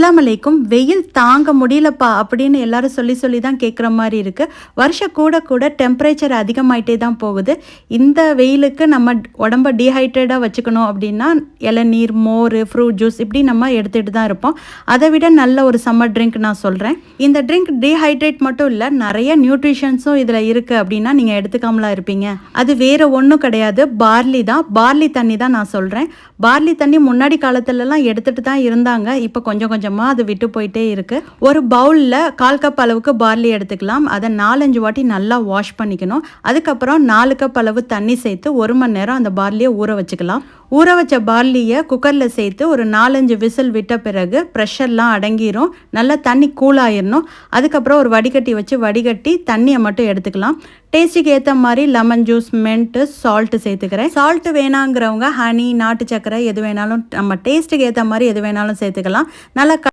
அஸ்ஸலாமு அலைக்கும். வெயில் தாங்க முடியலப்பா அப்படின்னு எல்லாரும் சொல்லி தான் கேட்குற மாதிரி இருக்குது. வருஷம் கூட கூட டெம்பரேச்சர் அதிகமாயிட்டே தான் போகுது. இந்த வெயிலுக்கு நம்ம உடம்ப டீஹைட்ரேட்டாக வச்சுக்கணும் அப்படின்னா இளநீர், மோர், ஃப்ரூட் ஜூஸ் இப்படி நம்ம எடுத்துகிட்டு தான் இருப்போம். அதை விட நல்ல ஒரு சம்மர் ட்ரிங்க் நான் சொல்கிறேன். இந்த ட்ரிங்க் டீஹைட்ரேட் மட்டும் இல்லை, நிறைய நியூட்ரிஷன்ஸும் இதில் இருக்குது அப்படின்னா நீங்கள் எடுத்துக்காமலாம் இருப்பீங்க. அது வேறு ஒன்றும் கிடையாது, பார்லி தான். பார்லி தண்ணி தான் நான் சொல்கிறேன். பார்லி தண்ணி முன்னாடி காலத்துலலாம் எடுத்துகிட்டு தான் இருந்தாங்க. இப்போ கொஞ்சம் கொஞ்சமாக அது விட்டு போயிட்டே இருக்குது. ஒரு பவுலில் 1/4 கப் அளவுக்கு பார்லி எடுத்துக்கலாம். அதை 4-5 வாட்டி நல்லா வாஷ் பண்ணிக்கணும். அதுக்கப்புறம் 4 கப் அளவு தண்ணி சேர்த்து 1 மணி நேரம் அந்த பார்லியை ஊற வச்சுக்கலாம். ஊற வச்ச பார்லியை குக்கரில் சேர்த்து ஒரு 4-5 விசில் விட்ட பிறகு ப்ரெஷர்லாம் அடங்கிரும். நல்லா தண்ணி கூலாயிடணும். அதுக்கப்புறம் ஒரு வடிகட்டி வச்சு வடிகட்டி தண்ணியை மட்டும் எடுத்துக்கலாம். டேஸ்ட்டுக்கு ஏற்ற மாதிரி லெமன் ஜூஸ், மென்ட்டு, சால்ட்டு சேர்த்துக்கிறேன். சால்ட்டு வேணாங்கிறவங்க ஹனி, நாட்டு சக்கரை எது வேணாலும் நம்ம டேஸ்ட்டுக்கு ஏற்ற மாதிரி எது வேணாலும் சேர்த்துக்கலாம். நல்லா